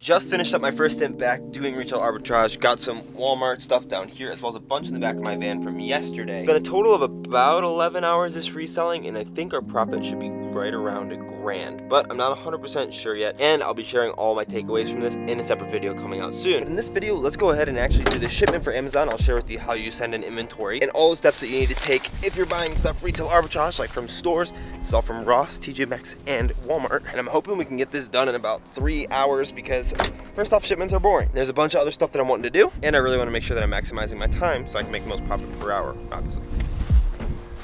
Just finished up my first stint back doing retail arbitrage. Got some Walmart stuff down here as well as a bunch in the back of my van from yesterday. Been a total of about 11 hours this reselling, and I think our profit should be right around $1,000, but I'm not 100% sure yet, and I'll be sharing all my takeaways from this in a separate video coming out soon. But in this video, let's go ahead and actually do the shipment for Amazon. I'll share with you how you send an inventory and all the steps that you need to take if you're buying stuff retail arbitrage, like from stores. It's all from Ross, TJ Maxx, and Walmart, and I'm hoping we can get this done in about 3 hours because first off, shipments are boring. There's a bunch of other stuff that I'm wanting to do, and I really want to make sure that I'm maximizing my time so I can make the most profit per hour, obviously.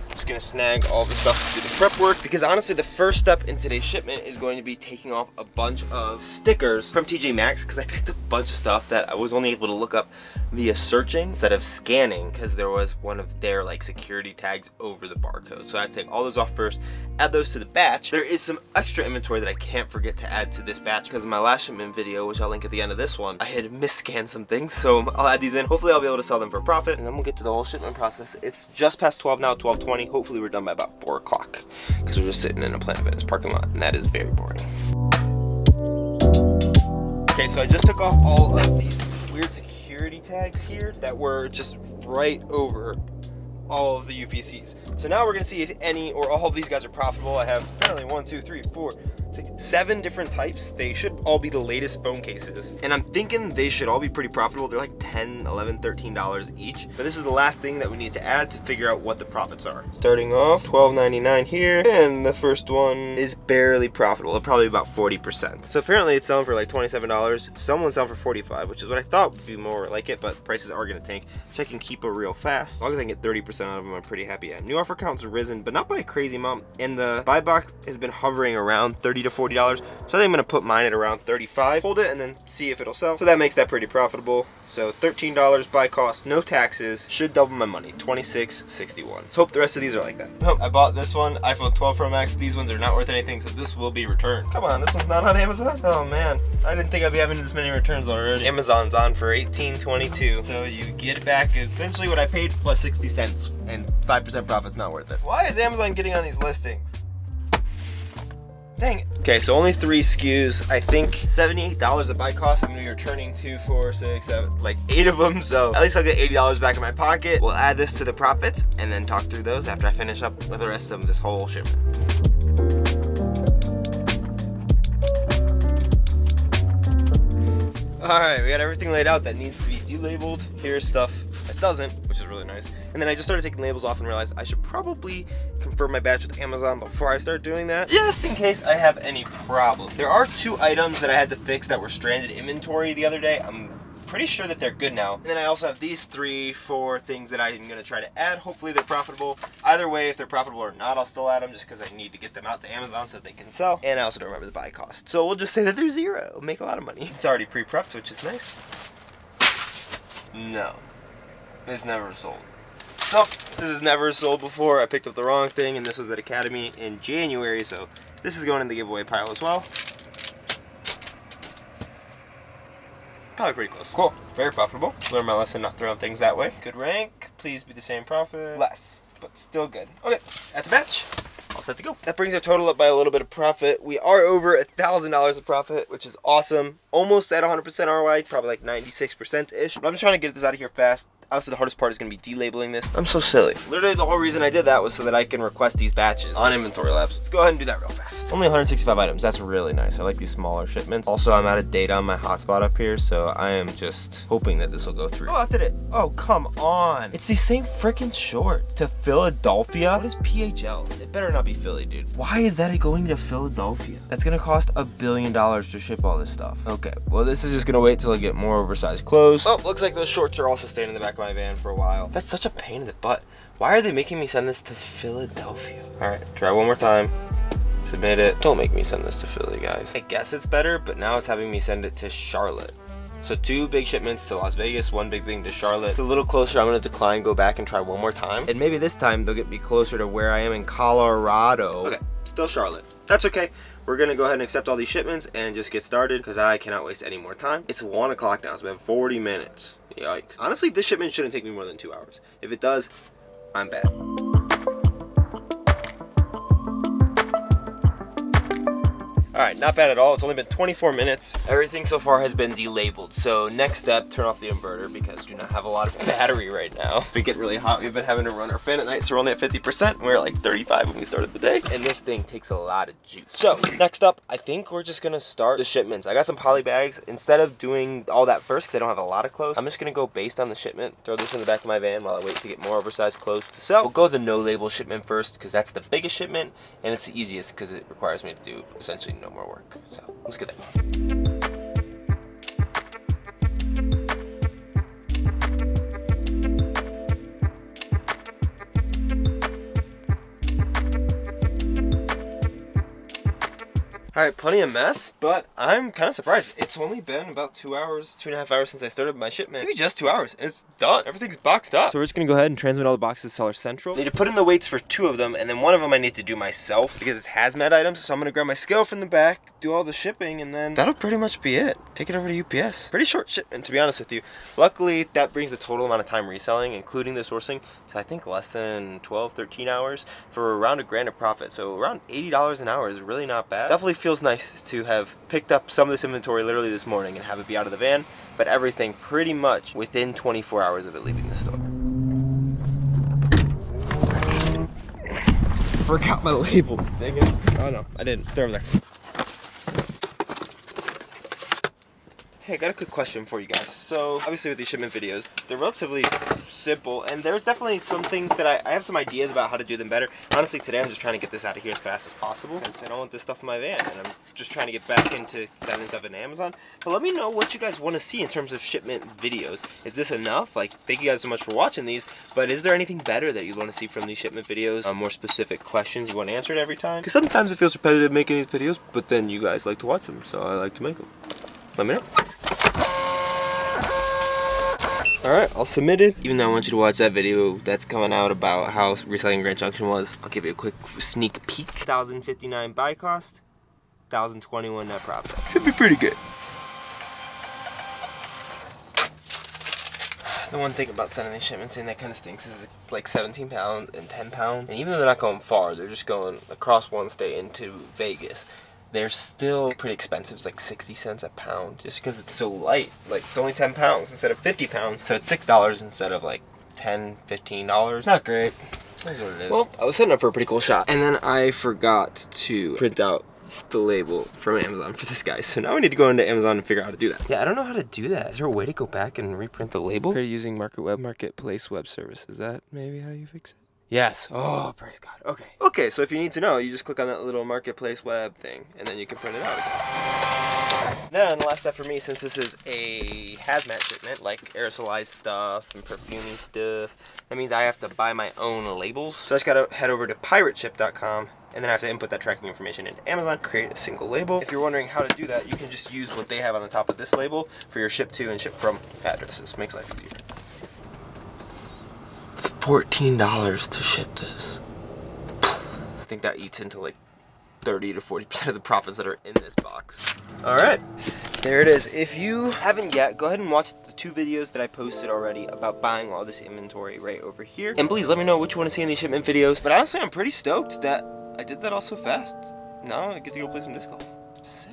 Just gonna snag all the stuff to do the prep work, because honestly the first step in today's shipment is going to be taking off a bunch of stickers from TJ Maxx, because I picked up a bunch of stuff that I was only able to look up via searching instead of scanning, because there was one of their like security tags over the barcode. So I had to take all those off first, add those to the batch. There is some extra inventory that I can't forget to add to this batch, because in my last shipment video, which I'll link at the end of this one, I had misscanned some things, so I'll add these in. Hopefully I'll be able to sell them for a profit, and then we'll get to the whole shipment process. It's just past 12 now, 12:20. Hopefully we're done by about 4 o'clock, because we're just sitting in a Planet Fitness parking lot, and that is very boring. Okay, so I just took off all of these weird security tags here that were just right over all of the UPCs. So now we're gonna see if any or all of these guys are profitable. I have apparently 1, 2, 3, 4, 6, 7 different types. They should all be the latest phone cases, and I'm thinking they should all be pretty profitable. They're like $10, $11, $13 each, but this is the last thing that we need to add to figure out what the profits are. Starting off $12.99 here, and the first one is barely profitable. They're probably about 40%. So apparently it's selling for like $27. Someone's selling for $45, which is what I thought would be more like it, but prices are gonna tank. So I can keep it real fast. As long as I can get 30% out of them, I'm pretty happy. New offer count's risen, but not by a crazy amount, and the buy box has been hovering around $30 to $40. So I think I'm gonna put mine at around 35, hold it, and then see if it'll sell. So that makes that pretty profitable. So $13 buy cost, no taxes, should double my money, $26.61. Let's hope the rest of these are like that. Oh, I bought this one, iPhone 12 Pro Max. These ones are not worth anything, so this will be returned. Come on, this one's not on Amazon? Oh man, I didn't think I'd be having this many returns already. Amazon's on for $18.22, so you get back essentially what I paid plus 60 cents, and 5% profit's not worth it. Why is Amazon getting on these listings? Dang it. Okay, so only 3 SKUs. I think $78 a buy cost. I'm gonna be returning 2, 4, 6, 7, like 8 of them. So at least I'll get $80 back in my pocket. We'll add this to the profits and then talk through those after I finish up with the rest of this whole shipment. All right, we got everything laid out that needs to be delabeled. Here's stuff that doesn't, which is really nice. And then I just started taking labels off and realized I should probably confirm my batch with Amazon before I start doing that, just in case I have any problem. There are 2 items that I had to fix that were stranded inventory the other day. I'm pretty sure that they're good now. And then I also have these 3, 4 things that I'm gonna try to add. Hopefully they're profitable. Either way, if they're profitable or not, I'll still add them just because I need to get them out to Amazon so that they can sell. And I also don't remember the buy cost. So we'll just say that they're 0. Make a lot of money. It's already pre-prepped, which is nice. No, it's never sold. So this is never sold before. I picked up the wrong thing, and this was at Academy in January, so this is going in the giveaway pile as well. Probably pretty close. Cool, very profitable. Learned my lesson not throwing things that way. Good rank, please be the same profit. Less, but still good. Okay, that's the batch. All set to go. That brings our total up by a little bit of profit. We are over $1,000 of profit, which is awesome. Almost at 100% ROI, probably like 96%-ish. But I'm just trying to get this out of here fast. Honestly, the hardest part is going to be delabeling this. I'm so silly. Literally, the whole reason I did that was so that I can request these batches on Inventory Labs. Let's go ahead and do that real fast. Only 165 items. That's really nice. I like these smaller shipments. Also, I'm out of data on my hotspot up here, so I am just hoping that this will go through. Oh, did it? Oh, come on. It's the same freaking short to Philadelphia. What is PHL? It better not be Philly, dude. Why is that going to Philadelphia? That's going to cost $1 billion to ship all this stuff. Okay, well, this is just going to wait till I get more oversized clothes. Oh, looks like those shorts are also staying in the back of my van for a while. That's such a pain in the butt. Why are they making me send this to Philadelphia? All right, try one more time. Submit it. Don't make me send this to Philly, guys. I guess it's better, but now it's having me send it to Charlotte. So 2 big shipments to Las Vegas, 1 big thing to Charlotte. It's a little closer. I'm gonna decline, go back and try one more time. And maybe this time they'll get me closer to where I am in Colorado. Okay, still Charlotte. That's okay. We're gonna go ahead and accept all these shipments and just get started because I cannot waste any more time. It's 1 o'clock now, it's been 40 minutes. Yikes. Honestly, this shipment shouldn't take me more than 2 hours. If it does, I'm bad. right, not bad at all. It's only been 24 minutes. Everything so far has been delabeled. So next step, turn off the inverter because we do not have a lot of battery right now. It's been getting really hot. We've been having to run our fan at night, so we're only at 50%. We were like 35 when we started the day. And this thing takes a lot of juice. So next up, I think we're just gonna start the shipments. I got some poly bags. Instead of doing all that first, because I don't have a lot of clothes, I'm just gonna go based on the shipment. Throw this in the back of my van while I wait to get more oversized clothes to sell. We'll go the no label shipment first because that's the biggest shipment and it's the easiest because it requires me to do essentially no more work. So let's get that going. All right, plenty of mess, but I'm kind of surprised. It's only been about 2 hours, 2.5 hours since I started my shipment. Maybe just 2 hours, and it's done. Everything's boxed up. So we're just gonna go ahead and transmit all the boxes to Seller Central. I need to put in the weights for 2 of them, and then 1 of them I need to do myself because it's hazmat items. So I'm gonna grab my scale from the back, do all the shipping, and then that'll pretty much be it. Take it over to UPS. Pretty short shipment, to be honest with you. Luckily, that brings the total amount of time reselling, including the sourcing, to I think less than 12, 13 hours for around $1,000 of profit. So around $80 an hour is really not bad. Definitely feels nice to have picked up some of this inventory literally this morning and have it be out of the van, but everything pretty much within 24 hours of it leaving the store. Forgot my labels, dang it. Oh no, I didn't. They're over there. Hey, I got a quick question for you guys. So, obviously with these shipment videos, they're relatively simple, and there's definitely some things that I have some ideas about how to do them better. Honestly, today I'm just trying to get this out of here as fast as possible, because I don't want this stuff in my van, and I'm just trying to get back into sending stuff in Amazon. But let me know what you guys want to see in terms of shipment videos. Is this enough? Like, thank you guys so much for watching these, but is there anything better that you want to see from these shipment videos? More specific questions you want answered every time? Because sometimes it feels repetitive making these videos, but then you guys like to watch them, so I like to make them. Let me know. Alright, I'll submit it. Even though I want you to watch that video that's coming out about how reselling Grand Junction was, I'll give you a quick sneak peek. $1,059 buy cost, $1,021 net profit. Should be pretty good. The one thing about sending these shipments in that kind of stinks is like 17 pounds and 10 pounds. And even though they're not going far, they're just going across one state into Vegas. They're still pretty expensive. It's like 60 cents a pound just because it's so light. Like, it's only 10 pounds instead of 50 pounds. So it's $6 instead of like $10, $15. Not great. That's what it is. Well, I was setting up for a pretty cool shot. And then I forgot to print out the label from Amazon for this guy. So now we need to go into Amazon and figure out how to do that. Yeah, I don't know how to do that. Is there a way to go back and reprint the label? Created using Marketplace web service. Is that maybe how you fix it? Yes. Oh, praise God. Okay. Okay, so if you need to know, you just click on that little Marketplace web thing, and then you can print it out again. Then, last step for me, since this is a hazmat shipment, like aerosolized stuff and perfumey stuff, that means I have to buy my own labels. So I just gotta head over to pirateship.com, and then I have to input that tracking information into Amazon, create a single label. If you're wondering how to do that, you can just use what they have on the top of this label for your ship to and ship from addresses. Makes life easier. It's $14 to ship this. I think that eats into like 30 to 40% of the profits that are in this box. All right, there it is. If you haven't yet, go ahead and watch the 2 videos that I posted already about buying all this inventory right over here. And please let me know what you want to see in these shipment videos. But honestly, I'm pretty stoked that I did that all so fast. Now I get to go play some disc golf. Sick.